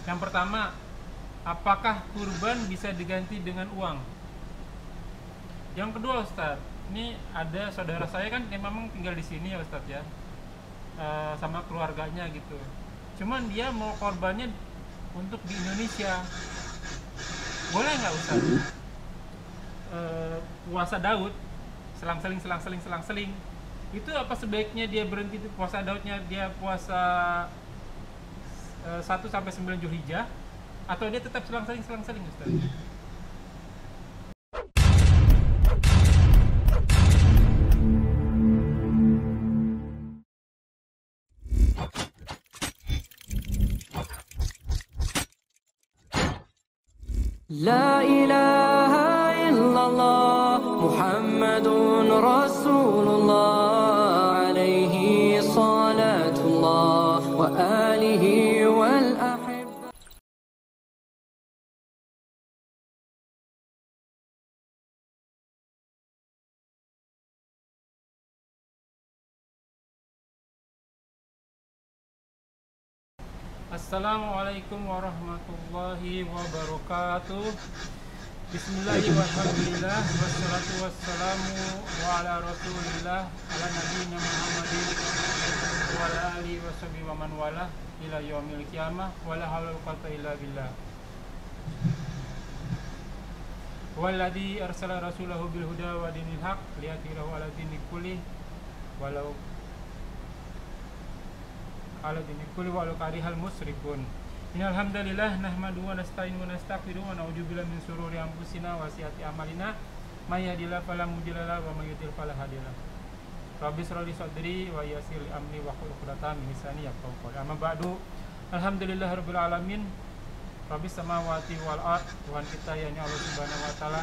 Yang pertama, apakah kurban bisa diganti dengan uang? Yang kedua, Ustaz, ini ada saudara saya kan yang memang tinggal di sini ya Ustaz ya, sama keluarganya gitu. Cuman dia mau korbannya untuk di Indonesia, boleh nggak Ustaz? Puasa Daud, selang seling itu apa sebaiknya dia berhenti di puasa Daudnya, dia puasa 1 sampai 9 Zulhijjah, atau dia tetap selang-seling Ustaz? لا إله إلا الله محمد رسول الله عليه صلاة الله وآله والأحبة. Assalamualaikum warahmatullahi wabarakatuh. Bismillahirrahmanirrahim. Wassalatu wassalamu ala rasulillah ala nabiyina Muhammadin wa ala alihi washabihi wa man wala ila yaumil qiyamah wa la haula wa quwwata illa billah. Walladzi arsala rasulahu bil huda wa dinil haq liyudhhirahu ala dini kulli walau ala dini kulli walau karihal musyrikun. Innal hamdalillah nahmaduhu wa nasta'inu wa nastaghfiruhu wa na'udzubillahi min shururi anfusina wa sayyiati a'malina may yahdihillahu fala mudilla lahu wa may yudlil fala hadiya lahu. Rabbi shrah li sadri wa yassir li amri wahlul 'uqdatam min lisani yafqahu qawli. Amma ba'du. Alhamdulillahirabbil alamin. Rabbis samawati wal ard. Tuhan kita yakni Allah Subhanahu wa taala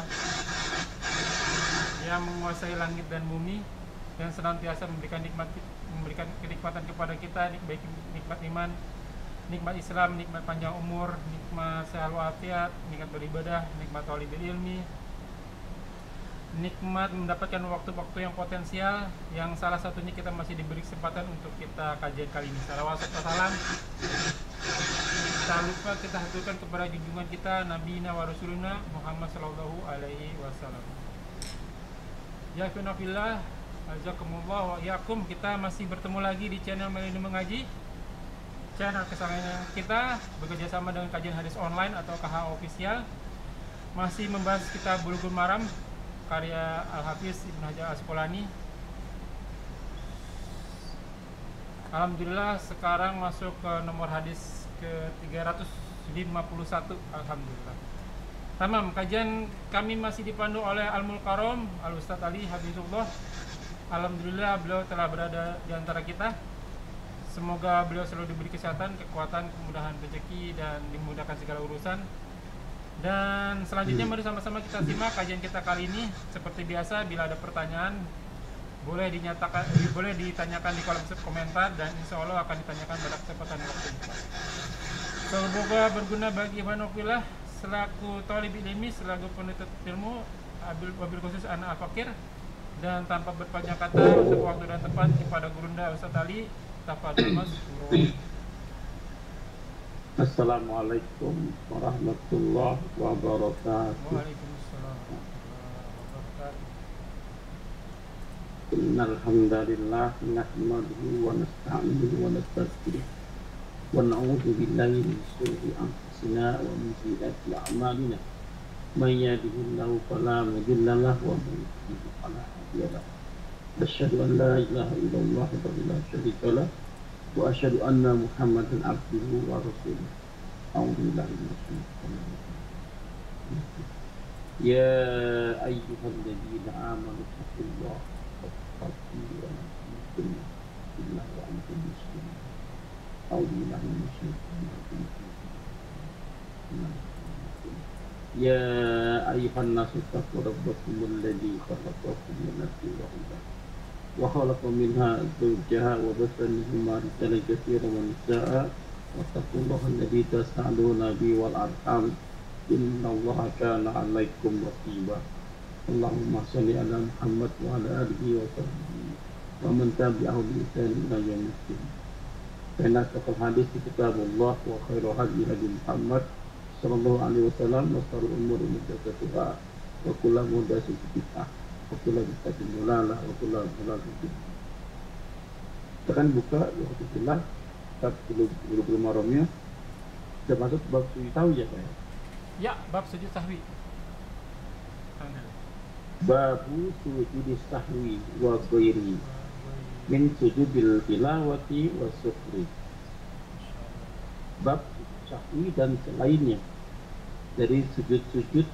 yang menguasai langit dan bumi, yang senantiasa memberikan kenikmatan kepada kita, baik nikmat iman, nikmat Islam, nikmat panjang umur, nikmat sehat walafiat, nikmat beribadah, nikmat talibul ilmi, nikmat mendapatkan waktu-waktu yang potensial, yang salah satunya kita masih diberi kesempatan untuk kita kajian kali ini. Salawat serta salam tak lupa kita haturkan kepada junjungan kita Nabi wa Rasuluna Muhammad sallallahu alaihi wasallam. Ya kunafillah, azakumullah wa iyakum. Kita masih bertemu lagi di channel Millennium Mengaji, channel kesayangan kita, bekerja sama dengan kajian hadis online atau KH Official. Masih membahas kitab Bulughul Maram karya Al-Hafiz Ibnu Hajar Asqalani. Alhamdulillah sekarang masuk ke nomor hadis ke 351. Alhamdulillah. Tamam, kajian kami masih dipandu oleh Al-Mulkarom Al-Ustadz Ali Habibullah. Alhamdulillah beliau telah berada di antara kita. Semoga beliau selalu diberi kesehatan, kekuatan, kemudahan rezeki, dan dimudahkan segala urusan. Dan selanjutnya mari sama-sama kita simak kajian kita kali ini. Seperti biasa, bila ada pertanyaan boleh ditanyakan di kolom komentar, dan insya Allah akan ditanyakan pada kesempatan waktu. Semoga berguna bagi Ikhwanullah selaku talibul ilmi, selaku penuntut ilmu, wabil khusus anak al-fakir. Dan tanpa berpanjang kata, untuk waktu dan tempat kepada Gurunda Ustadz Ali. Tafadhol Mas. Assalamualaikum warahmatullahi wabarakatuh. Waalaikumsalam warahmatullahi wabarakatuh. Innal hamdalillah nahmaduhu wa nasta'inuhu wa nastaghfiruh wa na'udzu billahi min shururi anfusina wa min sayyiati a'malina. May yahdihillahu fala mudilla lahu wa may yudlil fala hadiya lahu. Asyhadu an la ilaha illallah wa la syarika lahu wa asyhadu anna Muhammadan abduhu wa rasuluh. A'udzu billahi minasyaitonir rajim. Ya ayyuhalladzina amanu taqullaha haqqa tuqatih wa la tamutunna illa wa antum muslimun. A'udzu billahi minasyaitonir rajim. Ya ayyuhan nasu taqu rabbakumul ladzi khalaqakum min nafsin wahidah wa khalaqa minha zawjaha wa batha minhuma rijalan katsiran wa nisaa'a wattaqullaha alladzi tas'aluna bihi wal arham innallaha kana 'alaikum raqiba. Allahumma shalli ala Muhammad wa ala alihi wa sahbihi wa man tabi'ahu bi ihsan ila yaumil qiyamah. Karena tokoh hadis di kitabullah wa khairu hadi hadi Muhammad sallallahu alaihi wasallam wa sallu umur muhdatsatuha wa kullu muhdatsatin bid'ah wa kullu bid'atin dhalalah wa kullu dhalalatin fi nar. Kita akan buka alhamdulillah kitab Bulughul Maramnya termasuk bab sujud sahwi ya Pak. Ya, bab sujud sahwi. Alhamdulillah. Babu sujud sahwi wa ghairi min sujudil tilawati wa syukri. Bab sahwi dan selainnya dari sujud-sujud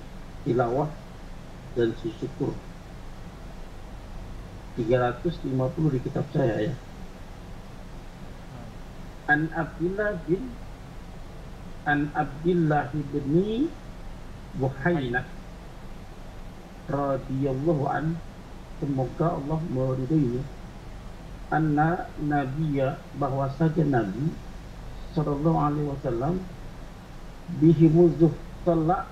tilawah dan syukur. 350 di kitab saya ya. An Abdillah bin Buhainah radhiyallahu an, semoga Allah meridainya, anna nabiyya, bahwa saja Nabi sallallahu alaihi wasallam bihimuzuh salat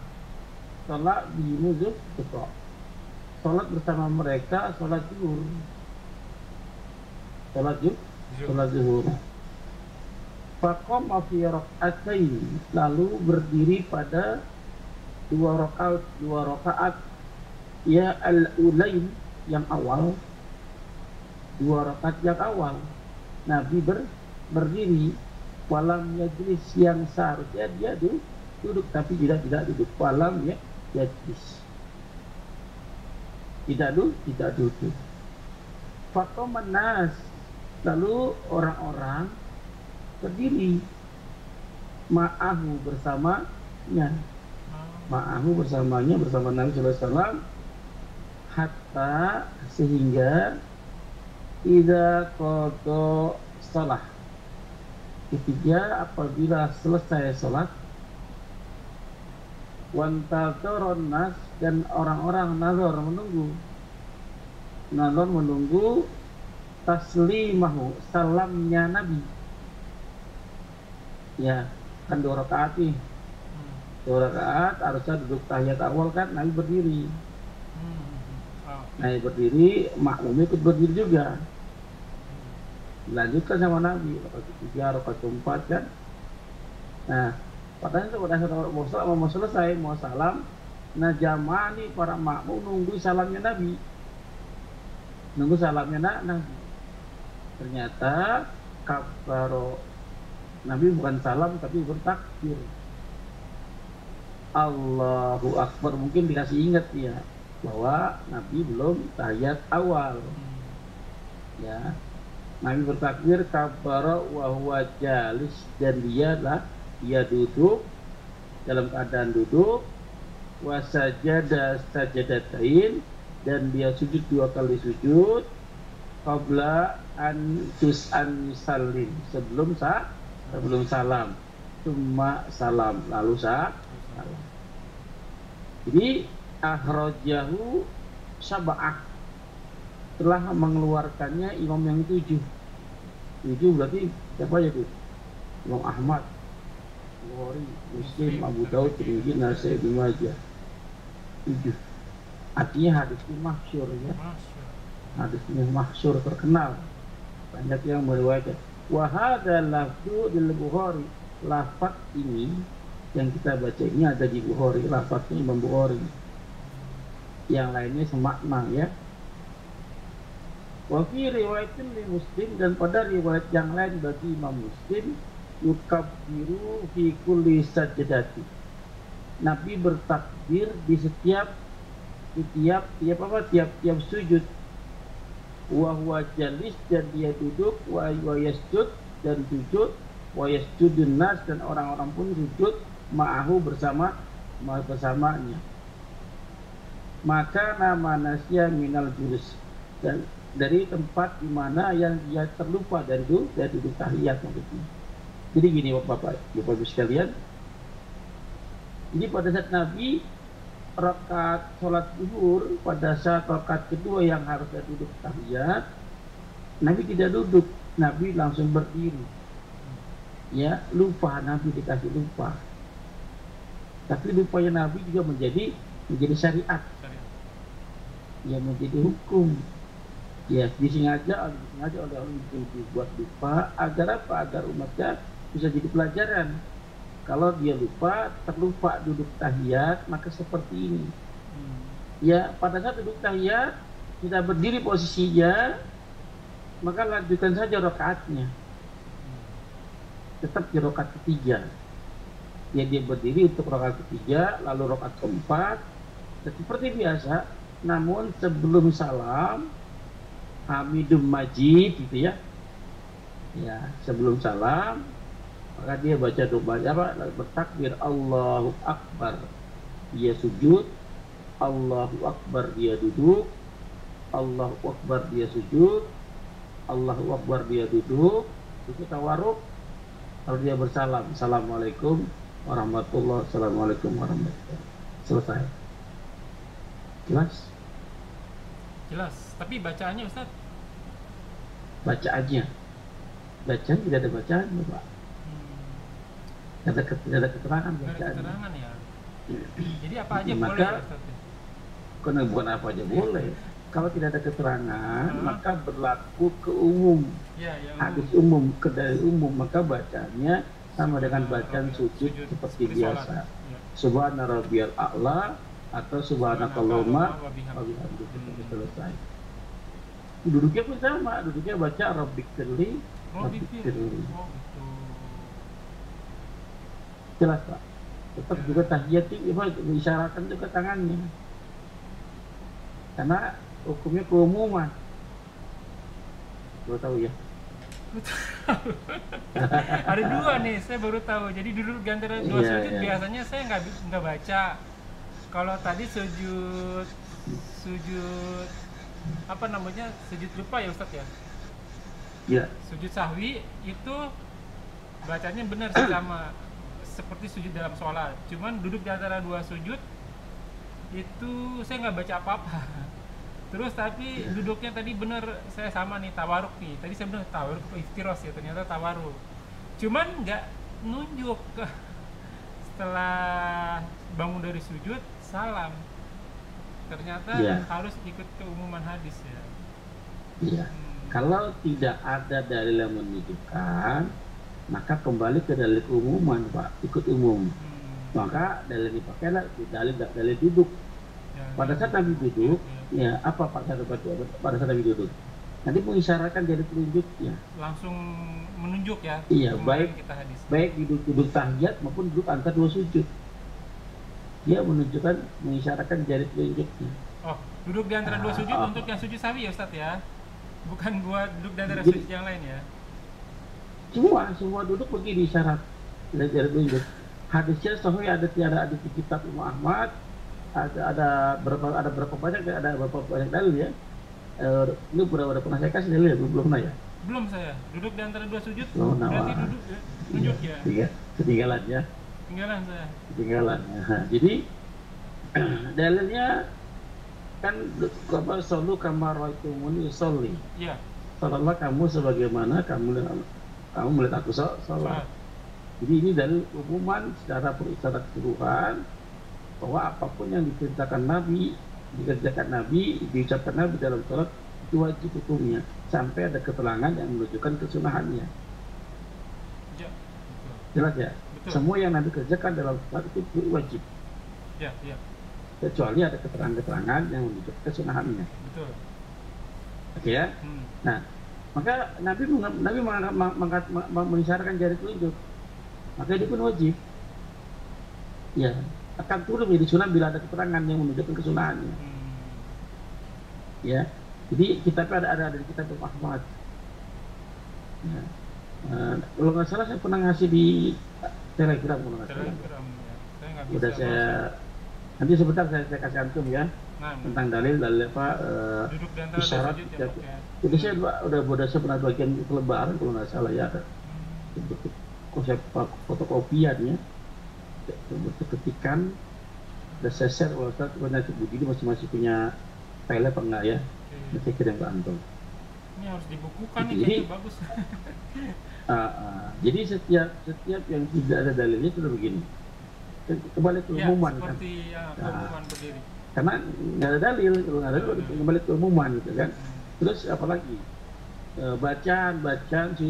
bihimuzuh salat bersama mereka salat zuhur. Faqama fi rak'atain, lalu berdiri pada dua rakaat ya al-ulain, yang awal, dua rakaat yang awal Nabi berdiri, walam yajlis, yang seharusnya dia duduk tapi tidak duduk, walam ya yajlis, tidak duduk. Faqaman nas, lalu orang-orang berdiri ma'ahu, bersamanya bersama Nabi sallallahu alaihi wasallam, hatta, sehingga idza qada shalah, ketika apabila selesai salat, wantadharon nas, dan orang-orang nazar menunggu taslimahu, salamnya Nabi. Ya, kan 2 rakaat nih. 2 rakaat harusnya duduk tahiyat awal kan, Nabi berdiri. Nabi berdiri, makmum ikut berdiri juga. Dilanjutkan sama Nabi, rakaat 3, rakaat 4 kan. Nah, padahal mau selesai, mau salam, nah jamaah nih para makmum nunggu salamnya Nabi. Nabi. Ternyata kabbaro, Nabi bukan salam tapi bertakbir. Allahu Akbar, mungkin dikasih ingat ya bahwa Nabi belum tahiyat awal. Ya, Nabi bertakbir kabbara wa huwa jalis, dan dia duduk dalam keadaan duduk, wa sajada sajadatain, dan dia sujud 2 kali sujud, qabla an yusallim, sebelum salam, cuma salam lalu salam. Jadi akhrajahu sab'ah, telah mengeluarkannya imam yang 7 berarti siapa ya itu? Imam Ahmad, Bukhari, Muslim, Abu Daud, Tirmidzi, Nasai, Ibnu Majah. 7. Artinya hadisnya masyhur ya. Hadisnya masyhur, terkenal, banyak yang meriwayatkan. Wa hadzal lafzu lil Bukhari, lafaz ini yang kita baca ini ada di Bukhari, lafaznya Imam Bukhari. Yang lainnya semakna ya. Wa fi riwayatin li Muslim, dan pada riwayat yang lain bagi Imam Muslim, yukabbiru fi kulli sajdati, Nabi bertakbir di setiap sujud. Wa huwa jalis, dan dia duduk, wa yasjud, dan sujud, wa yasjudun nas, dan orang-orang pun sujud ma'ahu, bersamanya. Maka nama nasya minal julus, dan dari tempat di mana yang dia terlupa dari duduk tahiyat maksudnya. Jadi gini Bapak Ibu sekalian, jadi pada saat Nabi rakaat sholat zuhur, pada saat rakaat kedua yang harusnya duduk tahiyat, Nabi tidak duduk, Nabi langsung berdiri. Ya, Nabi dikasih lupa. Tapi lupanya Nabi juga menjadi syariat. Ya, menjadi hukum. Ya, disengaja oleh Allah dibuat lupa agar apa? Agar umatnya bisa jadi pelajaran. Kalau dia lupa, terlupa duduk tahiyat, maka seperti ini. Ya, pada saat duduk tahiyat, kita berdiri posisinya, maka lanjutkan saja rakaatnya. Tetap di rakaat ketiga. Ya, dia berdiri untuk rakaat ketiga, lalu rakaat keempat, dan seperti biasa. Namun sebelum salam, Hamidum Majid gitu ya. Ya, sebelum salam maka dia baca doa apa? Bertakbir Allahu Akbar. Dia sujud, Allahu Akbar dia duduk, Allahu Akbar dia sujud, Allahu Akbar dia duduk, itu tawaruk. Lalu dia bersalam, Assalamualaikum warahmatullahi wabarakatuh. Assalamualaikum warahmatullahi wabarakatuh. Selesai. Jelas? Jelas. Tapi bacaannya Ustaz? Bacaannya. Bacaan tidak ada bacaan, Pak. Tidak ada keterangan Nggak ada bacaan. keterangan ya. Jadi apa aja Maka, boleh ya Ustaz? karena bukan apa aja boleh. Kalau tidak ada keterangan, Hmm. maka berlaku ke umum. Ya, yang Hadis umum, ke dalil umum, maka bacanya sama dengan bacaan sujud seperti biasa. sholat. Ya. Subhana rabbiyal a'la atau subhanakallahumma Wa bihamdika. wa bihamdika sampai selesai. Duduknya pun sama, duduknya baca rabbikfirli, Oh, bibir. rabbikfirli. Oh, gitu. Jelas Pak. Tetap juga tahiyat itu mengisyaratkan juga tangannya. Karena hukumnya keumuman. Lo tahu ya? Ada dua nih, saya baru tahu. Jadi duduk di antara dua Iya, sujud iya. biasanya saya nggak baca. Kalau tadi sujud apa namanya, sujud lupa ya Ustadz ya. Ya. Sujud sahwi itu bacanya benar sih sama seperti sujud dalam sholat. Cuman duduk di antara dua sujud itu saya nggak baca apa-apa. Terus tapi duduknya tadi bener saya sama nih tawaruk nih. Tadi saya bener tawaruk iftiros ya, ternyata tawaruk. Cuman nggak nunjuk setelah bangun dari sujud salam. Ternyata Iya. harus ikut keumuman hadis ya. Iya. Kalau tidak ada dalil yang menunjukkan, maka kembali ke dalil keumuman, Pak. Ikut umum. Maka dalil dipakailah dalil duduk. Ya, Pada saat Nabi duduk, ya apa pada saat Nabi duduk? Nanti mengisyaratkan dari telunjuknya. langsung menunjuk ya. Iya, kemarin baik. kita hadis. Baik duduk tahiyat maupun duduk antara dua sujud. Dia menunjukkan, mengisyaratkan jari telunjuknya. Oh, duduk di antara dua sujud Ah. untuk yang sujud sawi ya Ustadz ya. Bukan buat duduk di antara Jadi- sujud yang lain ya. Semua duduk begini syarat dari jari telunjuk. Hadisnya sahih ada di kitab Imam Ahmad. Ada berapa banyak dalil ya. Ini udah pernah saya kasih dalil ya? Belum pernah ya? Belum saya. Duduk di antara dua sujud Oh, berarti nah, duduk ya. Nunjuk ya. Ketinggalan ya. Tinggalan saya. Ketinggalan. Nah, jadi dalilnya kan apa solu kamar waitumuni usolli. Iya. Salatlah kamu sebagaimana kamu melihat aku sholat. Sholat. Jadi ini dalil umuman secara keseluruhan bahwa apapun yang diperintahkan Nabi, dikerjakan Nabi, diucapkan Nabi dalam sholat itu wajib hukumnya sampai ada keterangan yang menunjukkan kesunahannya. Iya. Betul. Jelas ya? Betul. Semua yang Nabi kerjakan dalam sholat itu wajib. Iya, iya. Kecuali ada keterangan-keterangan yang menunjukkan kesunahannya. Betul. Oke ya? Nah, maka Nabi mengisyaratkan jari telunjuk, maka itu pun wajib. Ya, akan turun menjadi sunnah bila ada keterangan yang menunjukkan kesunahannya. Ya, jadi kitabnya ada di kitab Ahmad. Ya. Kalau nggak salah saya pernah ngasih di Telegram kalau nggak salah. Telegram ya. Saya nggak bisa. Udah saya nanti sebentar saya kasih antum ya Nah, tentang dalil apa duduk di antara dua isyarat. sujud ya. Ya, Oke. udah saya pernah bagian kelebaran kalau nggak salah ya ada bentuk konsep fotokopian ya bentuk ketikan ada share kalau Ustaz punya Budi ini masih punya file apa enggak ya Oke. nanti kirim ke antum. Ini harus dibukukan nih Jadi- kayaknya bagus. Jadi setiap yang tidak ada dalilnya itu begini kembali ke Ya, umuman kan seperti ya, keumuman berdiri. karena nggak ada dalil kalau nggak ada dalil kembali ke umuman gitu kan. Terus apalagi bacaan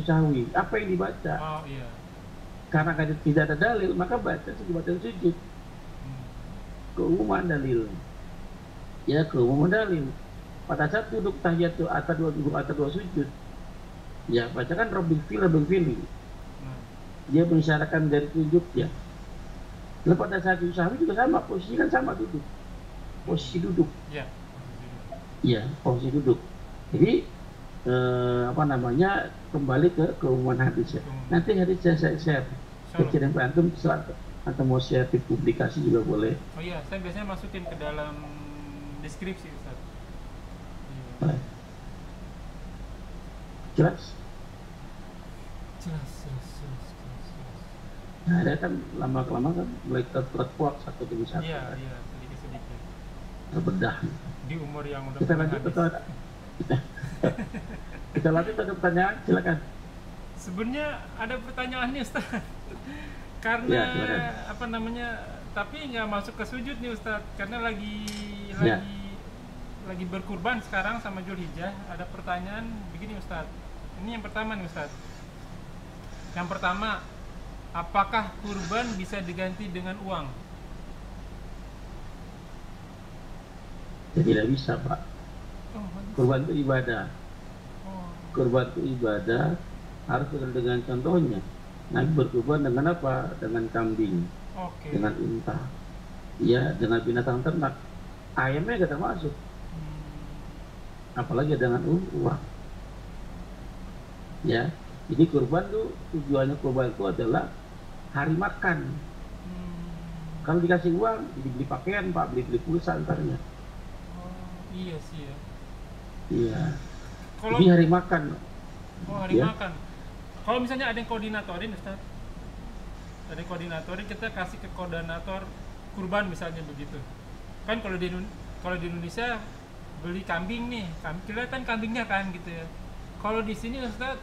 sahwi. Apa yang dibaca? Oh iya. Karena tidak ada dalil, maka baca bacaan sujud. Keumuman dalil. Ya, keumuman dalil. Pada saat duduk tahiyatul atau dua sujud, ya bacakan Rabbil fili. Dia mengisyaratkan dari tunjuknya. Lalu pada saat sahwi juga sama, posisi kan sama duduk. Posisi duduk. Iya. Iya, posisi duduk. Jadi kembali ke keumuman hadis ya. Nanti hadis saya share. Kecil antum atau mau share di publikasi juga boleh. Oh iya, saya biasanya masukin ke dalam deskripsi Ustaz. Iya. Jelas? Jelas. Nah, ada kan lama-kelamaan kan mulai terkuat satu demi satu. Iya, sedikit-sedikit. Terbedah. Di umur yang udah kita lanjut kita lanjut ke pertanyaan, silakan. Sebenarnya ada pertanyaan nih Ustaz. Karena ya, tapi nggak masuk ke sujud nih Ustaz, karena lagi berkurban sekarang sama Zulhijjah. Ada pertanyaan begini Ustaz. Ini yang pertama nih Ustaz. Yang pertama, apakah kurban bisa diganti dengan uang? Ya, tidak bisa Pak. Kurban itu ibadah. Kurban itu ibadah, harus dengan contohnya. Nabi berkurban dengan apa? Dengan kambing, dengan unta, ya, dengan binatang ternak. Ayamnya nggak termasuk, apalagi dengan uang. Ya, jadi kurban tuh tujuannya kurban itu adalah hari makan. Kalau dikasih uang, jadi beli pakaian Pak, beli pulsa antarnya. Iya sih ya. Iya. Jadi hari makan. Oh, hari makan. Kalau misalnya ada yang koordinatorin Ustaz, ada yang koordinatorin, kita kasih ke koordinator kurban misalnya begitu. Kan kalau di Indonesia beli kambing nih, kelihatan kambingnya kan gitu ya. Kalau di sini Ustaz,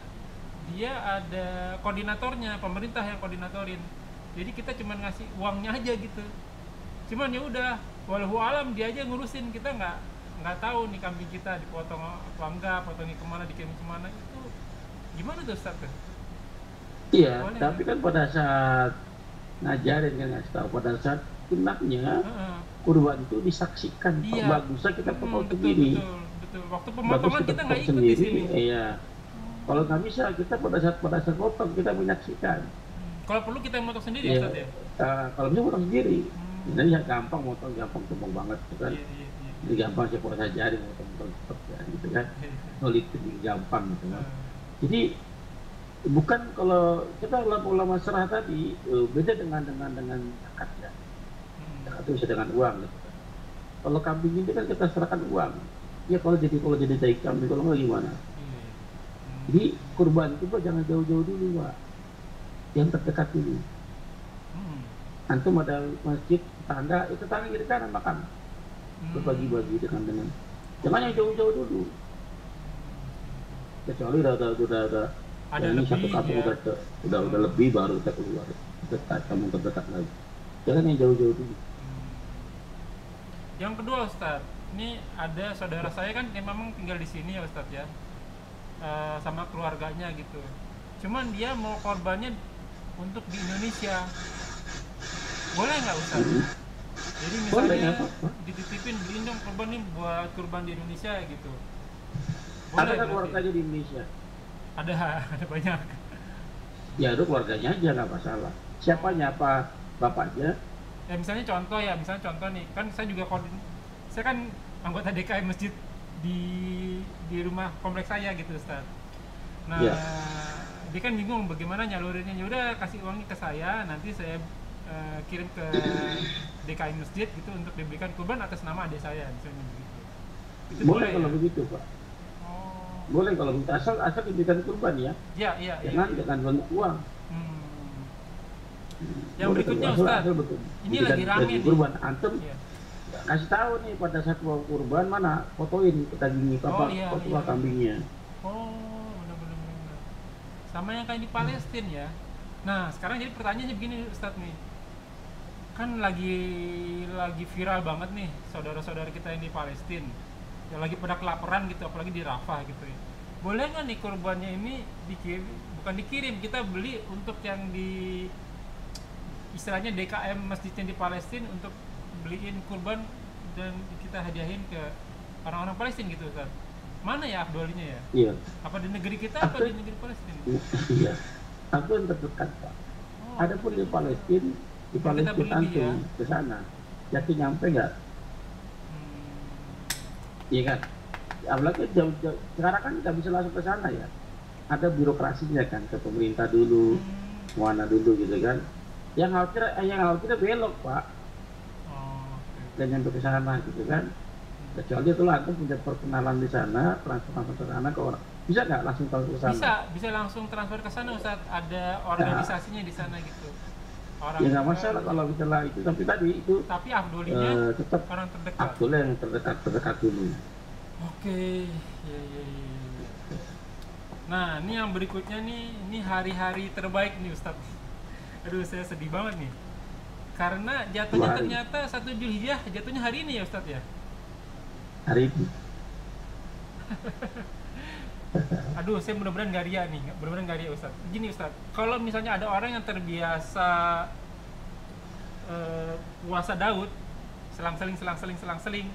dia ada koordinatornya, pemerintah yang koordinatorin. Jadi kita cuma ngasih uangnya aja gitu. Cuman ya udah, walau alam dia aja ngurusin, kita nggak tahu nih kambing kita dipotong apa enggak, potongnya kemana, dikirim kemana, itu gimana tuh Ustaz? Iya, tapi kan pada saat ngajarin kan ngasih tahu, pada saat tunaknya kurban itu disaksikan. Iya. Bagusnya kita potong sendiri. Betul. Waktu pemotongan kita nggak ikut sendiri, di sini. Iya. Kalau nggak bisa, kita pada saat potong kita menyaksikan. Kalau perlu kita yang motong sendiri ya, Ustaz ya? Kalau bisa potong sendiri. Jadi ya gampang motong, gampang banget kan. Iya. Jadi gampang sih kalau saya jari motong ya, gitu kan. Solid, gampang gitu kan. Jadi bukan kalau kita ulama serah tadi beda dengan zakat ya. Zakat itu bisa dengan uang gitu kan. Kalau kambing ini kan kita serahkan uang. Ya kalau jadi daging kambing, kalau nggak gimana? Jadi kurban itu Pak, jangan jauh-jauh dulu Pak, yang terdekat dulu. Antum ada masjid tetangga, itu tetangga kiri kanan makan, berbagi-bagi dengan. Jangan yang jauh-jauh dulu. Kecuali udah ada ini lebih, satu kampung ya. udah lebih baru kita keluar dekat kampung terdekat lagi. Jangan yang jauh-jauh dulu. Yang kedua Ustaz, ini ada saudara saya kan yang memang tinggal di sini ya Ustaz ya, sama keluarganya gitu. Cuman dia mau korbannya untuk di Indonesia, boleh nggak Ustaz? Jadi misalnya dititipin, beliin dong korban nih buat kurban di Indonesia gitu. Boleh, ada kan keluarganya di Indonesia? Ada banyak. Ya itu keluarganya aja nggak masalah. Siapanya, apa bapaknya? Ya misalnya contoh nih, kan saya kan anggota DKI masjid di rumah kompleks saya gitu Ustaz. Nah, dia kan bingung bagaimana nyalurinnya. Ya udah kasih uangnya ke saya, nanti saya kirim ke DKI masjid gitu untuk diberikan kurban atas nama adik saya misalnya begitu. Itu boleh kalau ya? begitu Pak. Boleh kalau begitu, asal diberikan kurban ya. Iya. Jangan banyak uang. Yang berikutnya Ustaz, ini lagi rame nih kurban. Antum kasih tahu nih pada saat mau kurban, mana fotoin kita gini foto kambingnya. Benar. Sama yang kayak di Palestina ya. Nah sekarang jadi pertanyaannya begini Ustaz nih, kan lagi viral banget nih saudara-saudara kita yang di Palestina. ya lagi pada kelaparan gitu, apalagi di Rafah gitu ya. Boleh nggak nih kurbannya ini dikirim, bukan dikirim, kita beli untuk yang di istilahnya DKM masjidnya di Palestina untuk beliin kurban dan kita hadiahin ke orang-orang Palestina gitu Ustaz. Mana ya afdolinya ya? Iya. Apa di negeri kita apa di negeri Palestina? Iya. Aku yang terdekat Pak. Oh, Adapun di Palestina, kita beli antum ya. ke sana, yakin nyampe nggak? Iya kan? Apalagi jauh-jauh. Sekarang kan nggak bisa langsung ke sana ya. Ada birokrasinya kan, ke pemerintah dulu, mana dulu gitu kan. Yang khawatir belok Pak. Oh, Dan nyampe ke sana gitu kan. Kecuali itu antum punya perkenalan di sana, transfer ke sana ke orang. Bisa nggak langsung transfer ke sana? bisa langsung transfer ke sana Ustaz. Ada organisasinya di sana gitu. Orang Ya nggak masalah kalau misalnya itu, tapi tadi itu tapi afdolinya tetap orang terdekat. Abdullah yang terdekat dulu. Oke, ya. Nah, ini yang berikutnya nih, ini hari-hari terbaik nih Ustaz. Aduh, saya sedih banget nih. Karena jatuhnya ternyata 1 Zulhijjah jatuhnya hari ini ya Ustaz ya. Hari ini. Aduh, saya mudah-mudahan nggak ria nih, mudah-mudahan nggak ria Ustaz. Gini Ustaz, kalau misalnya ada orang yang terbiasa puasa Daud, selang-seling,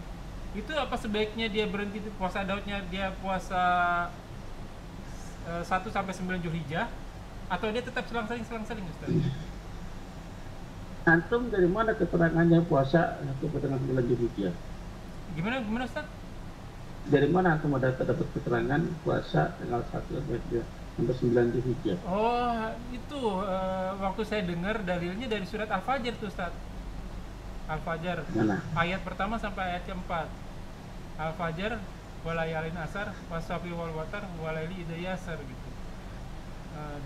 itu apa sebaiknya dia berhenti puasa Daudnya, dia puasa 1 sampai 9 Zulhijjah, atau dia tetap selang-seling Ustaz? Antum dari mana keterangannya puasa 1 sampai 9 Zulhijjah? Gimana Ustaz? Dari mana antum dapat keterangan puasa tanggal 1 sampai 9 Zulhijjah? Oh, itu waktu saya dengar dalilnya dari surat Al-Fajr tuh Ustaz. Al-Fajr. Mana? Ayat pertama sampai ayat keempat. Al-Fajr walayalin asar wasafi wal watar walaili idza yasar gitu.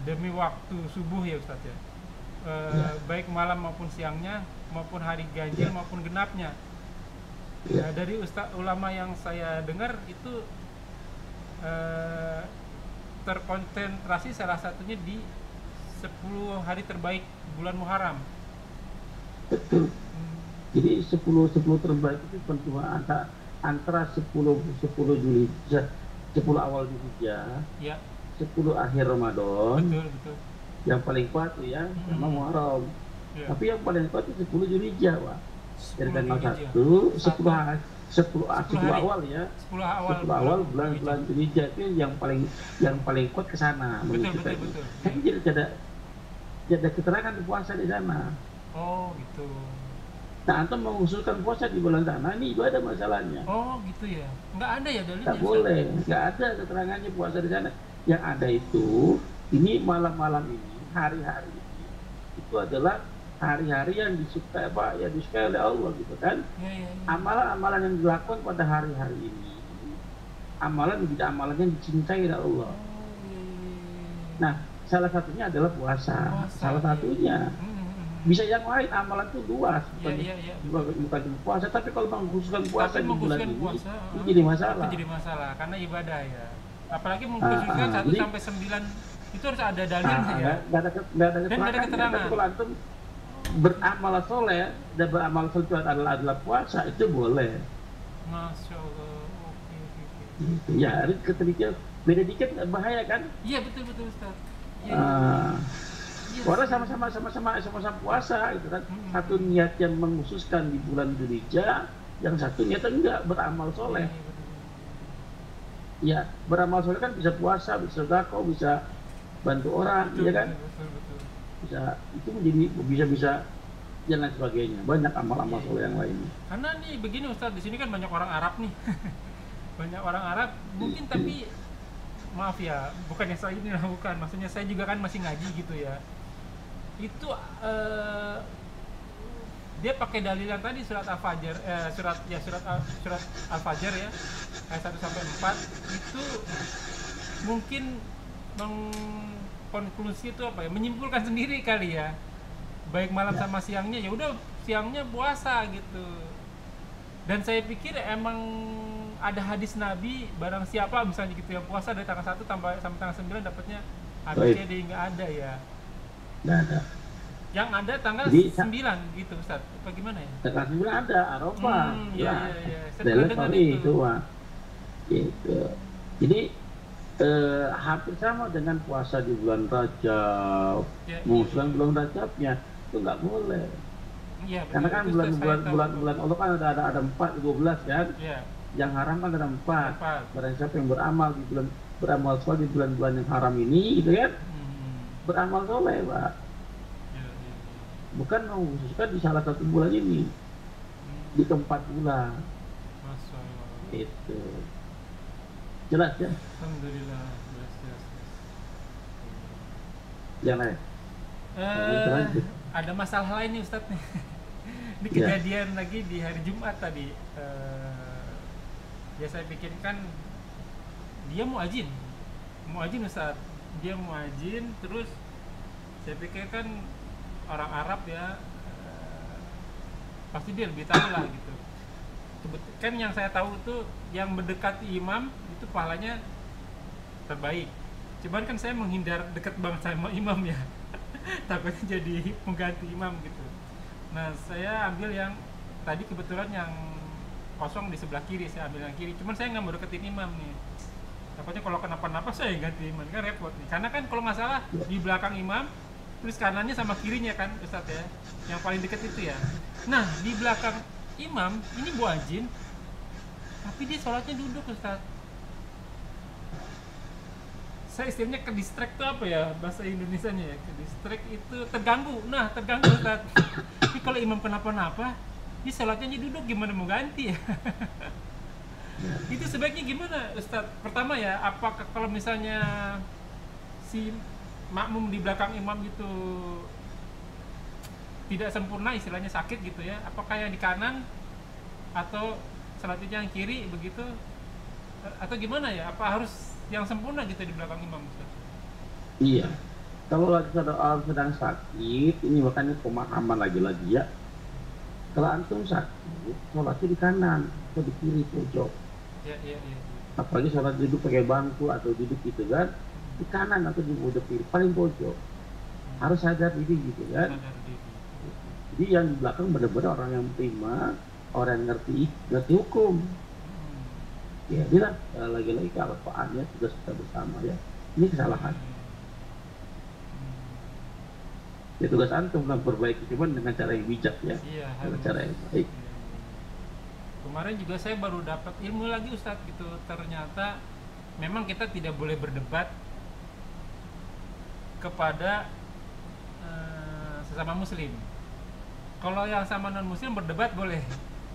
Demi waktu subuh ya Ustaz ya. Baik malam maupun siangnya maupun hari ganjil maupun genapnya. Ya, dari ulama yang saya dengar itu terkonsentrasi salah satunya di 10 hari terbaik bulan Muharram. Betul. Jadi 10 terbaik itu cuma antara 10 Zulhijjah, 10 awal Zulhijjah, Ya. 10 akhir Ramadan. Betul. Yang paling kuat tuh ya sama Muharram. Ya. Tapi yang paling kuat itu 10 Zulhijjah, Pak. Dari tanggal 10 10 awal ya. 10 awal bulan Zulhijjah itu yang paling kuat ke sana. Betul. Tapi jadi ada keterangan di puasa di sana. Oh, gitu. Nah, antum mengusulkan puasa di bulan sana, ini juga ada masalahnya. Oh, gitu ya. Nggak ada ya dalilnya? Nggak boleh, nggak ada keterangannya puasa di sana. Yang ada itu, ini malam-malam ini, hari-hari ini, itu adalah hari-hari yang disukai oleh Allah gitu kan. Ya. Amalan-amalan yang dilakukan pada hari-hari ini, amalan yang dicintai oleh Allah. Nah, salah satunya adalah puasa. Salah satunya. Bisa yang lain, amalan itu luas, bukan puasa. Tapi kalau mengkhususkan puasa di bulan ini, itu jadi masalah. Itu jadi masalah karena ibadah ya. Apalagi mengkhususkan 1 sampai 9 itu harus ada dalilnya ya. Nggak ada keterangan. Tapi kalau antum beramal soleh dan beramal soleh itu adalah puasa, itu boleh. Masya Allah. Oke. Ya, ketika beda dikit bahaya kan? Iya betul Ustaz. Orang sama-sama puasa gitu kan. Satu niat yang mengkhususkan di bulan Zulhijjah, yang satu niat enggak beramal soleh. Ya, beramal soleh kan bisa puasa, bisa sedekah, bisa bantu orang, ya kan? Betul. Bisa itu menjadi bisa dan lain sebagainya. Banyak amal-amal soleh yang lainnya. Karena nih begini Ustaz, di sini kan banyak orang Arab nih. Banyak orang Arab mungkin, tapi maaf ya, bukannya saya ini lah, bukan. Maksudnya saya juga kan masih ngaji gitu ya. Itu dia pakai dalil yang tadi surat Al-Fajr, surat Al-Fajr ya, ayat 1 sampai 4 itu mungkin mengkonklusi itu apa ya, menyimpulkan sendiri kali ya. Baik malam sama siangnya, ya udah siangnya puasa gitu. Dan saya pikir emang ada hadis Nabi, barang siapa misalnya gitu yang puasa dari tanggal 1 sampai tanggal 9 dapatnya habisnya, dia nggak ada ya. Nggak ada. Yang ada tanggal 9 gitu Ustaz. Apa gimana ya? Tanggal 9 ada Arafah. Iya. Saya dengar itu, Pak. Gitu. Jadi hampir sama dengan puasa di bulan Rajab. Ya, Mengusulkan bulan Rajabnya itu nggak boleh. iya Karena betul. kan Itu saya tahu. bulan Allah kan ada 4, 12 kan. Iya, Yang haram kan ada 4. tepat. Barang siapa yang beramal soleh di bulan-bulan yang haram ini, gitu kan? Beramal soleh, Pak. Iya, iya. Bukan mengkhususkan di salah satu bulan ini, di keempat bulan. Masya Allah. Itu jelas ya. Alhamdulillah. Jelas, jelas, jelas. Yang lain. Lanjut. Ada masalah lain nih Ustadz nih. Ini Ya. kejadian lagi di hari Jumat tadi. Ya saya pikirkan dia muadzin Ustadz. Dia muadzin, terus saya pikirkan orang Arab ya, pasti dia lebih tahu lah gitu. Kan yang saya tahu tuh yang mendekati imam itu pahalanya terbaik. Cuman kan saya menghindar dekat banget sama imam ya. Takutnya jadi pengganti imam gitu. Nah, saya ambil yang tadi kebetulan yang kosong di sebelah kiri, saya ambil yang kiri. Cuman saya nggak mau deketin imam nih. Takutnya kalau kenapa-napa saya yang ganti imam, kan repot nih. Karena kan kalau nggak salah di belakang imam, terus kanannya sama kirinya kan Ustadz ya, yang paling deket itu ya. Nah, di belakang imam ini muadzin, tapi dia sholatnya duduk Ustadz. Saya istilahnya ke distract itu apa ya bahasa Indonesianya ya, ke distract itu terganggu. Nah, terganggu Ustadz. Tapi kalau imam kenapa-napa, dia sholatnya duduk, gimana mau ganti ya? Itu sebaiknya gimana Ustadz? Pertama ya, apakah kalau misalnya si makmum di belakang imam itu tidak sempurna, istilahnya sakit gitu ya, apakah yang di kanan atau selanjutnya yang kiri begitu, atau gimana ya, apa harus yang sempurna gitu di belakang imam Ustaz? Iya. Kalau lagi ada orang sedang sakit, ini makanya pemahaman lagi-lagi ya. Kalau antum sakit, sholatnya di kanan atau di kiri pojok. Ya. Apalagi sholat duduk pakai bangku atau duduk gitu kan, di kanan atau di pojok kiri, paling pojok. Harus sadar diri gitu kan. Sadar diri. Jadi yang di belakang benar-benar orang yang terima, orang yang ngerti hukum. Ya bilang lagi-lagi kealpaannya tugas kita bersama ya. Ini kesalahan. Ya tugas antum memperbaiki, cuman dengan cara yang bijak ya. Iya, Dengan harus. cara yang baik. Kemarin juga saya baru dapat ilmu lagi Ustadz gitu. Ternyata memang kita tidak boleh berdebat kepada sesama muslim. Kalau yang sama non muslim berdebat boleh,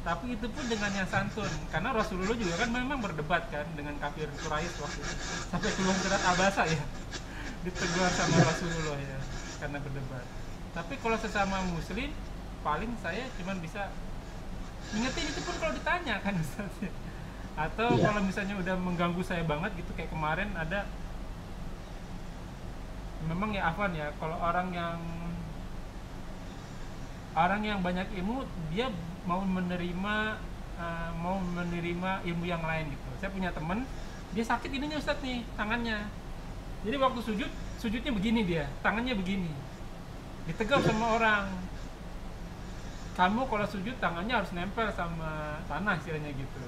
tapi itu pun dengan yang santun. Karena Rasulullah juga kan memang berdebat kan dengan kafir Quraisy waktu itu, sampai keluar surat Abasa ya, ditegur sama Rasulullah ya karena berdebat. Tapi kalau sesama muslim paling saya cuma bisa ingetin, itu pun kalau ditanya kan Ustaz ya. Atau Iya. kalau misalnya udah mengganggu saya banget gitu, kayak kemarin ada, memang ya Afwan ya, kalau orang yang banyak ilmu dia mau menerima ilmu yang lain gitu. Saya punya temen, dia sakit ininya Ustadz nih, tangannya. Jadi waktu sujudnya begini, dia tangannya begini, ditegur sama orang, kamu kalau sujud tangannya harus nempel sama tanah istilahnya gitu.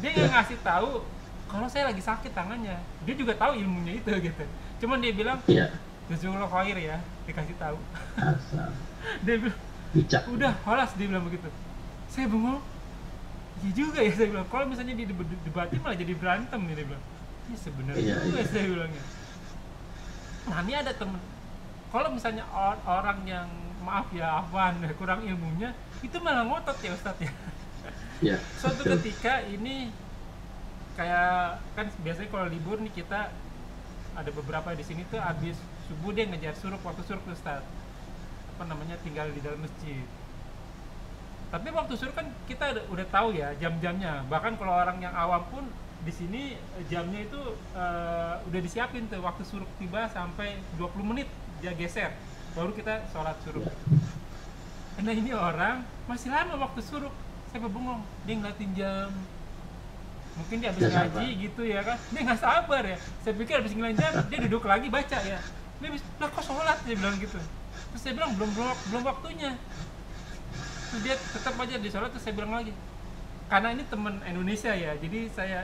Dia nggak ngasih tahu kalau saya lagi sakit tangannya. Dia juga tahu ilmunya itu gitu, cuman dia bilang Iya. jazakallahu khair ya, dikasih tahu. Asal. Dia bilang Bijak. udah holas, dia bilang begitu. Saya bengong, iya juga ya, saya bilang kalau misalnya didebatin malah jadi berantem nih, dia bilang ya sebenarnya Iya, juga iya. saya bilangnya. Nah ini ada temen, kalau misalnya orang yang maaf ya Afwan kurang ilmunya, itu malah ngotot ya Ustadz ya. Iya. Suatu betul. ketika ini kayak kan biasanya kalau libur nih kita ada beberapa di sini tuh habis subuh dia ngejar suruk, waktu suruk tuh Ustadz, apa namanya, tinggal di dalam masjid. Tapi waktu suruk kan kita udah tahu ya jam-jamnya. Bahkan kalau orang yang awam pun di sini jamnya itu udah disiapin tuh, waktu suruk tiba sampai 20 menit dia geser baru kita sholat suruk. Nah ini orang masih lama waktu suruk, saya bengong, dia ngeliatin jam, mungkin dia habis Nggak ngaji gitu ya kan, dia nggak sabar ya. Saya pikir habis ngeliatin jam dia duduk lagi baca ya, dia habis lah kok sholat, dia bilang gitu. Terus saya bilang belum waktunya. Terus dia tetap aja di sholat. Terus saya bilang lagi, karena ini teman Indonesia ya, jadi saya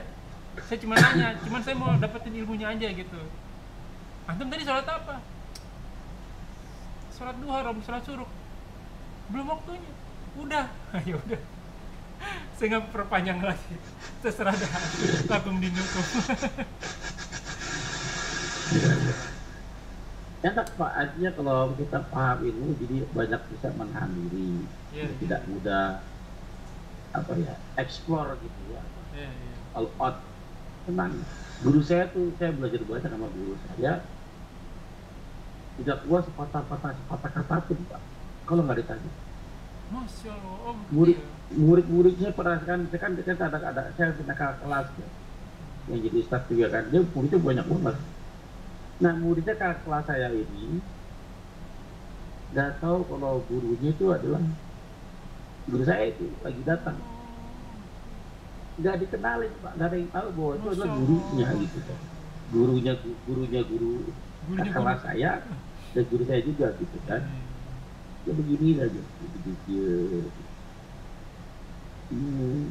Saya cuma nanya, cuman saya mau dapetin ilmunya aja gitu. Antum tadi sholat apa? Sholat duha, sholat suruh. Belum waktunya. Udah, ya udah. Saya nggak perpanjang lagi. Terserah dah. Lakum dinukum. Enak Pak, artinya kalau kita paham ilmu jadi banyak bisa menahan diri, tidak mudah apa ya, explore gitu ya. All out, tenang. Guru saya tuh, saya belajar banyak sama guru saya. Tidak puas sepatah kata pun Pak, kalau nggak ditanya. Masya Allah. Oh, murid-muridnya pernah kan ada saya pernah kelas ya, yang jadi ustadz juga kan, dia muridnya banyak banget. Nah muridnya kakak kelas saya ini nggak tahu kalau gurunya itu adalah guru saya itu lagi datang, nggak dikenalin Pak, nggak ada yang tahu bahwa itu adalah gurunya gitu kan. Guru kakak kelas saya dan guru saya juga gitu kan. Ya begini saja gitu.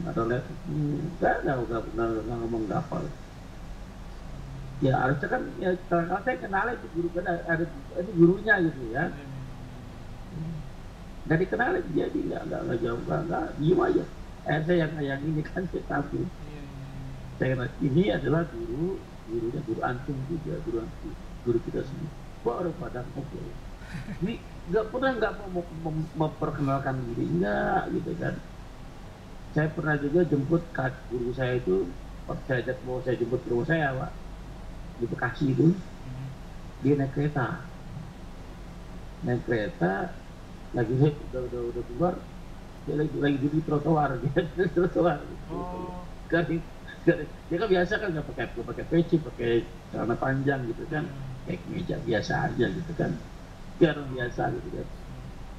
Atau lihat nggak ngomong apa. Ya harusnya kan ya kalau saya kenal itu guru kan ada itu gurunya gitu ya. Nggak dikenal jadi nggak jauh nggak diem aja. Saya yang ini kan saya tahu. Saya kenal ini adalah gurunya guru antum juga, guru kita semua. Baru pada ngobrol. Ini nggak mau memperkenalkan diri enggak gitu kan. Saya pernah juga jemput guru saya itu, saya jemput ke rumah saya Pak di Bekasi itu, dia naik kereta lagi udah keluar, dia lagi di trotoar gitu. Dia kan biasa kan nggak pakai peci, pakai celana panjang gitu kan, kayak meja biasa aja gitu kan, biar biasa gitu kan.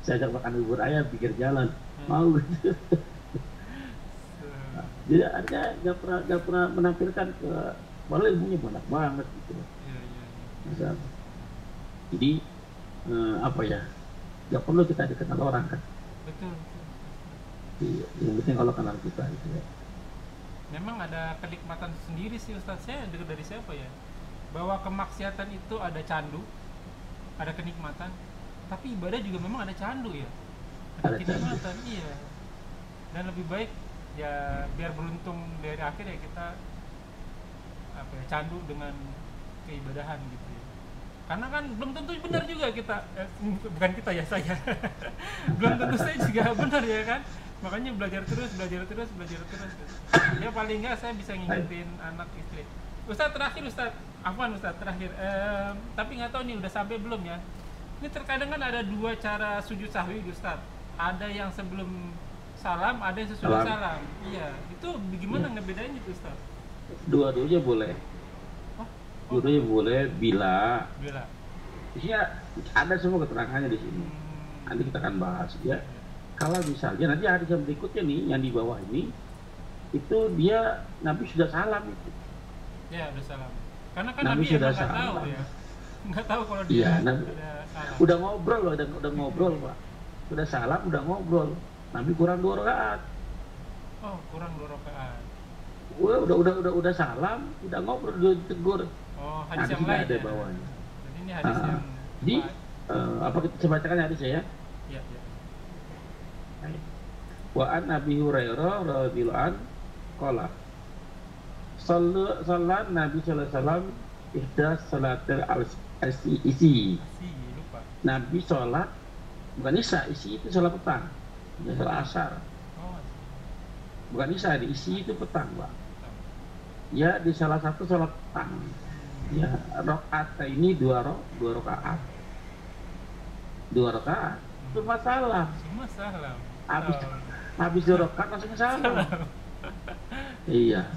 Saya ajak makan bubur ayam pikir jalan, mau gitu. Jadi artinya nggak pernah menampilkan ke, malah ilmunya banyak banget gitu. Misal. Jadi apa ya, nggak perlu kita dikenal orang kan. Betul. Iya, yang penting kalau kenal kita gitu ya. Memang ada kenikmatan sendiri sih Ustadz, saya dengar dari siapa ya, bahwa kemaksiatan itu ada candu, ada kenikmatan, tapi ibadah juga memang ada candu ya, ada kenikmatan, iya. Dan lebih baik ya biar beruntung dari akhir ya kita apa ya, candu dengan keibadahan gitu ya. Karena kan belum tentu benar juga kita, bukan kita ya, saya belum tentu saya juga benar ya kan. Makanya belajar terus ya, paling nggak saya bisa ngingetin anak istri. Ustadz terakhir, Ustadz terakhir, tapi nggak tahu nih udah sampai belum ya. Ini terkadang kan ada dua cara sujud sahwi Ustadz, ada yang sebelum salam, ada yang sesudah salam. Iya, itu bagaimana ngebedain itu Ustadz? Dua-duanya boleh. Dua-duanya boleh bila ya ada semua keterangannya di sini. Nanti kita akan bahas ya. Kalau misalnya nanti hadis yang berikutnya nih, yang di bawah ini, itu dia Nabi sudah salam itu. Ya, udah salam. Karena kan Nabi sudah nggak tahu ya, nggak tahu kalau dia salam. Udah ngobrol loh, udah ngobrol Pak. Sudah salam, udah ngobrol. Nabi kurang 2 rakaat. Oh, kurang 2 rakaat. Udah salam, udah ngobrol, udah tegur. Oh, hadis yang lain ada bawahnya. Jadi ini hadis yang jadi apa kita bacakan hadisnya ya? Iya. Wa an Abi Hurairah radhiyallahu an qala sallat Nabi sallallahu alaihi wasallam ihda salatil isi. Lupa. Nabi sholat bukan isya, isi itu sholat petang. Ya, sholat asar. Bukan isya, di isi itu petang, Pak. Ya, di salah satu sholat petang. Ya, rakaat ini 2 rakaat. 2 rakaat. Cuma salam. Habis 2 rakaat langsung salam. Iya.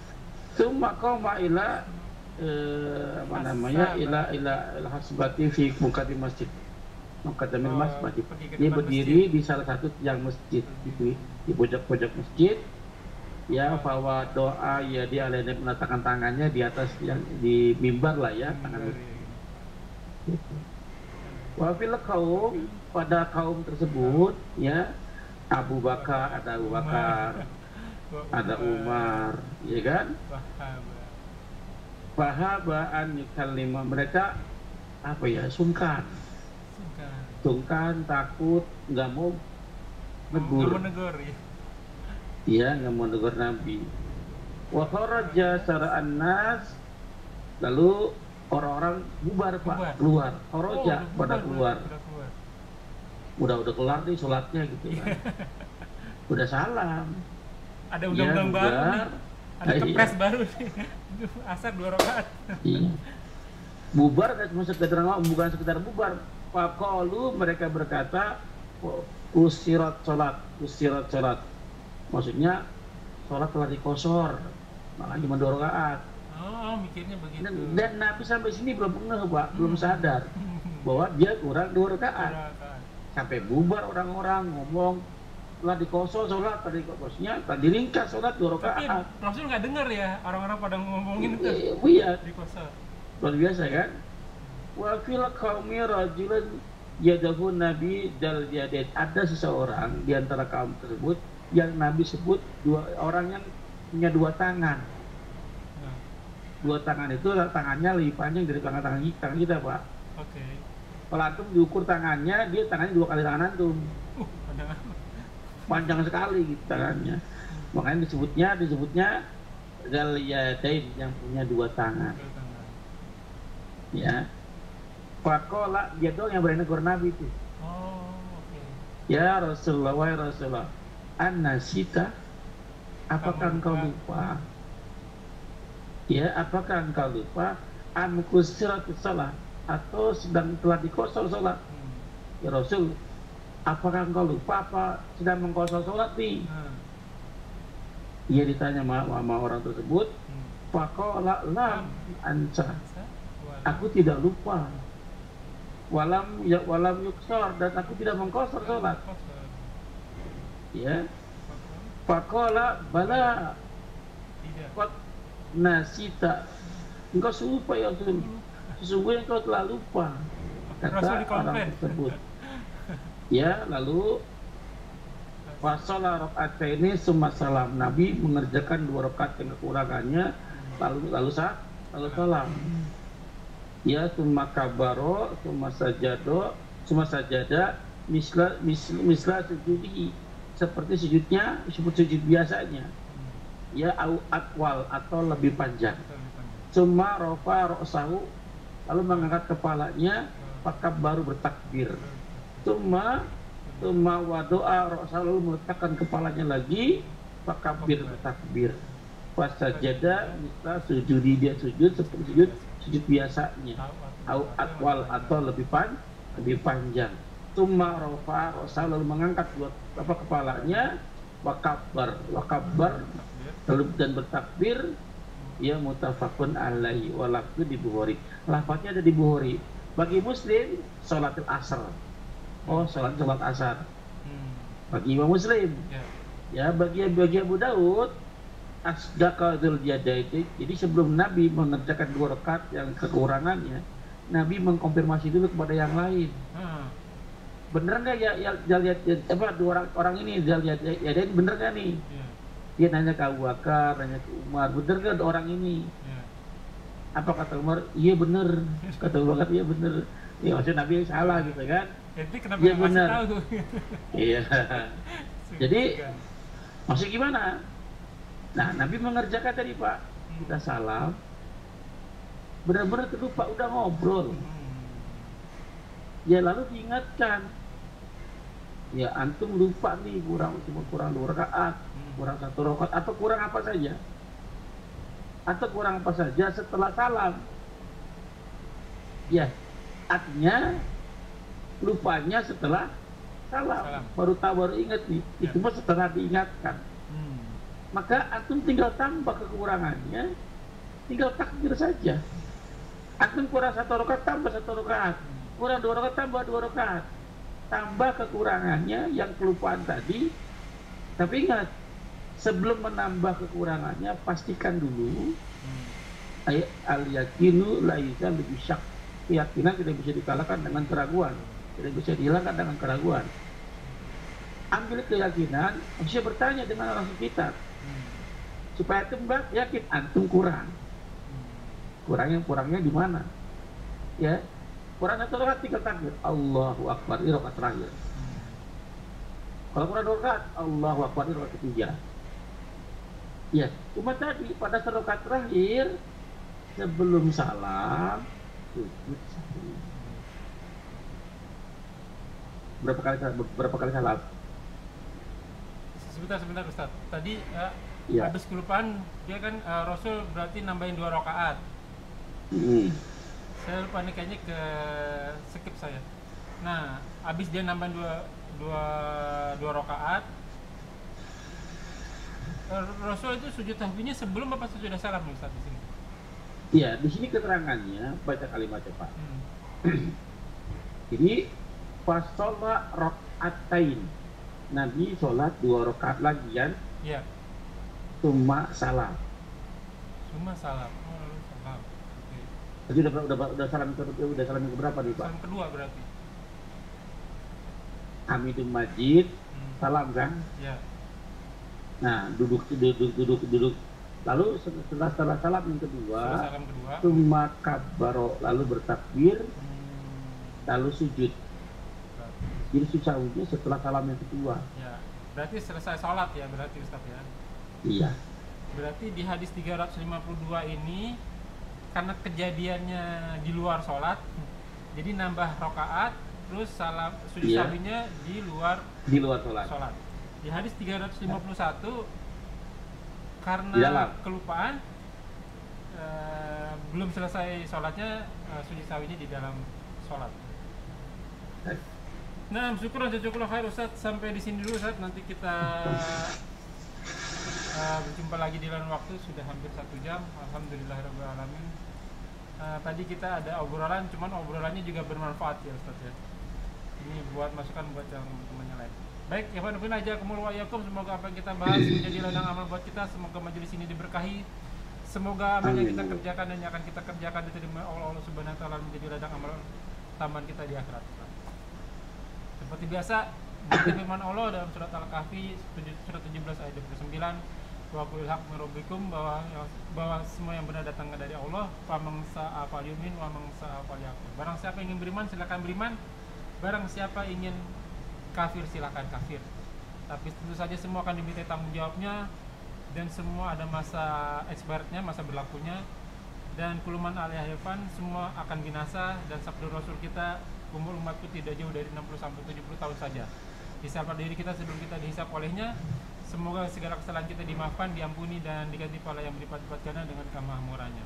Cuma qoma ila ila hasbati fi muqaddim masjid. Muqaddamil masjid. Dia berdiri di salah satu tiang masjid itu, di pojok-pojok masjid. Ya, bahwa doa ya dia meletakkan tangannya di atas yang di mimbar lah ya, tangan. Wa fil qaum, pada kaum tersebut ya, ada Abu Bakar, ada Umar, ya kan? fahabaan yukalima, mereka apa ya, sungkan, takut, nggak mau negur, ya. Iya, nggak mau negur Nabi. Wa kharaja sara'an nas, lalu orang-orang bubar Pak, keluar. Kharaja pada keluar. Udah kelar nih sholatnya gitu kan. Udah salam. Ada undang-undang baru nih. Ada kepres baru nih. Asar 2 rakaat. Iya. Bubar kan cuma sekedar, bukan sekedar bubar. Faqalu, mereka berkata, usirat sholat. Maksudnya sholat telah dikosor, malah cuma 2 rakaat. Oh, mikirnya begitu. Dan Nabi sampai sini belum ngeh Pak, belum sadar bahwa dia kurang 2 rakaat. Sampai bubar orang-orang ngomong telah dikosor sholat, tadi maksudnya tadi ringkas sholat 2 rakaat. Tapi Rasul nggak dengar ya, orang-orang pada ngomongin itu. Iya. Dikosor. Luar biasa kan? Wa fil qaumi rajulun yadahu Nabi dal yadain. Ada seseorang di antara kaum tersebut yang Nabi sebut orang yang punya 2 tangan. 2 tangan itu tangannya lebih panjang dari tangan kita Pak. Oke. Kalau antum diukur tangannya, dia tangannya 2 kali tangan antum. Panjang sekali gitu tangannya. Makanya disebutnya dal yadain, yang punya 2 tangan. Ya. Faqala, dia doang yang berani negur Nabi itu. Oh, oke. Ya Rasulullah, wahai Rasulullah, an-nasita, apakah engkau lupa? Ya, apakah engkau lupa? Am kusirat salah, atau sedang telah dikosor sholat? Ya Rasul, apakah engkau lupa apa sedang mengkosor sholat nih? Ia ditanya sama orang tersebut. Faqala lam ansa, aku tidak lupa. Walam yuksor, dan aku tidak mengkosor sholat. Ya. Faqala bala qad nasita, engkau lupa ya Rasul, sesungguhnya engkau telah lupa, kata orang tersebut. Ya, lalu fasala rakaataini summa salam, Nabi mengerjakan 2 rakaat yang kekurangannya, lalu salam. Ya, summa kabaro, summa sajada, misla sujudi, seperti sujud biasanya. Ya, au atwal, atau lebih panjang. Summa rofa ra'sahu, lalu mengangkat kepalanya, maka baru bertakbir. Summa wadoa ra'sahu, lalu meletakkan kepalanya lagi, maka bertakbir. Fasajada misla sujudi, dia sujud seperti sujud biasanya. Au atwal, atau lebih panjang. Summa rofa ra'sahu, lalu mengangkat kepalanya, wakabbar, lalu dan bertakbir. Ya, mutafakun alaihi, walafdu di Bukhari, lafadznya ada di Bukhari. Bagi Muslim sholatul asar, sholat asar. Bagi Imam Muslim. Ya, bagi Abu Daud asdaqadzul yadaiti, jadi sebelum Nabi mengerjakan 2 rakaat yang kekurangannya, Nabi mengkonfirmasi dulu kepada yang lain. Bener nggak ya dua orang ini Yadain, bener nggak nih? Dia nanya ke Abu Bakar, nanya ke Umar, bener nggak orang ini? Apa kata Umar? Iya bener. Kata Abu Bakar, iya bener. Ya, maksudnya Nabi salah gitu kan? Jadi kenapa iya bener? Iya. Jadi maksud gimana? Nah, Nabi mengerjakan tadi Pak, kita salam, benar-benar terlupa, udah ngobrol. Ya, lalu diingatkan, ya antum lupa nih, kurang 2 rakaat, kurang 1 rakaat, atau kurang apa saja, setelah salam. Ya, artinya lupanya setelah salam. Baru ingat nih, itu mah setelah diingatkan. Maka antum tinggal tambah kekurangannya, tinggal takbir saja. Antum kurang 1 rakaat, tambah 1 rakaat. Kurang 2 rakaat, tambah 2 rakaat. Tambah kekurangannya yang kelupaan tadi. Tapi ingat, sebelum menambah kekurangannya, pastikan dulu al-yakinu laisa lebih syak. Keyakinan tidak bisa dikalahkan dengan keraguan, tidak bisa dihilangkan dengan keraguan. Ambil keyakinan, bisa bertanya dengan orang sekitar, supaya antum yakin antum kurang. kurangnya di mana? Ya, kurangnya rakaat tinggal takbir Allahu Akbar di rakaat terakhir. Kalau kurang 2 rakaat Allahu Akbar di rakaat ketiga. Ya, cuma tadi pada rakaat terakhir sebelum salam sujud sahwi. Berapa kali salam? Sebentar Ustaz. Tadi Ya. habis kelupaan dia kan Rasul berarti nambahin 2 rakaat. Saya lupa nih kayaknya ke skip saya. Nah, habis dia nambahin dua rakaat. Rasul itu sujud tahwinya sebelum apa sudah salam Ustaz di sini? Iya, di sini keterangannya baca kalimatnya Pak. Jadi pas sholat rakaatain, Nabi sholat 2 rakaat lagi kan? Iya. Cuma salam. Cuma salam. Oh, lalu salam. Oke. Jadi udah salam yang keberapa nih Pak? Salam kedua berarti. Hamidum Majid, salam kan? Iya. Nah, duduk. Lalu setelah salam yang kedua, Salam kedua. cuma kabaro, lalu bertakbir, lalu sujud. Jadi sujud sahwinya setelah salam yang kedua. Ya. Berarti selesai sholat ya berarti Ustaz ya. Iya. Berarti di hadis 352 ini karena kejadiannya di luar sholat, jadi nambah rakaat, terus salam sujud Iya. sahwinya di luar Sholat. sholat. Di hadis 351 Di karena dalam. kelupaan belum selesai sholatnya, sujud sahwinya di dalam sholat. Nah, syukur jazakallahu khair Ustaz, sampai di sini dulu Ustaz, nanti kita berjumpa lagi di lain waktu, sudah hampir 1 jam. Alhamdulillahirabbil alamin. Tadi kita ada obrolan, cuman obrolannya juga bermanfaat ya Ustaz ya. Ini buat masukan buat yang teman-temannya lain. Baik, ya Pak aja kumul wa yakum, semoga apa yang kita bahas menjadi ladang amal buat kita, semoga majelis ini diberkahi. Semoga apa yang kita kerjakan dan yang akan kita kerjakan diterima Allah Subhanahu wa taala, menjadi ladang amal tambahan kita di akhirat. Seperti biasa, baca firman Allah dalam surat Al-Kahfi surat 17 ayat 29, wa qul haq min rabbikum, bahwa semua yang benar datang dari Allah, fa man sa'a falyumin wa man sa'a falyakfur. Barang siapa ingin beriman silakan beriman, barang siapa ingin kafir silakan kafir. Tapi tentu saja semua akan diminta tanggung jawabnya, dan semua ada masa expirednya, masa berlakunya. Dan kuluman aliyahifan, semua akan binasa, dan sabda Rasul kita, umur umatku tidak jauh dari 60-70 tahun saja. Hisab diri kita sebelum kita dihisab olehnya. Semoga segala kesalahan kita dimaafkan, diampuni, dan diganti pahala yang berlipat-lipat ganda dengan kemahmurannya.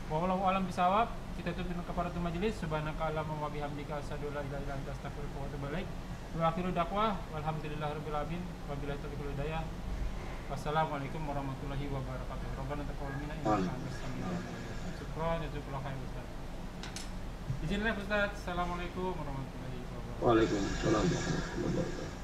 Wallahu a'lam bishawab. Kita tutup kepada majelis. Subhanakallahumma wa bihamdika asyhadu an la ilaha illa anta astaghfiruka wa atubu ilaik. Wa akhiru dakwah walhamdulillahirabbil alamin. Wabillahi taufiq wal hidayah. Wassalamualaikum warahmatullahi wabarakatuh. Rabbana taqabbal minna innaka antas samiul alim. Syukran jazakallahu khair Ustaz. Izinlah Ustaz. Assalamualaikum warahmatullahi wabarakatuh. Waalaikumsalam warahmatullahi wabarakatuh.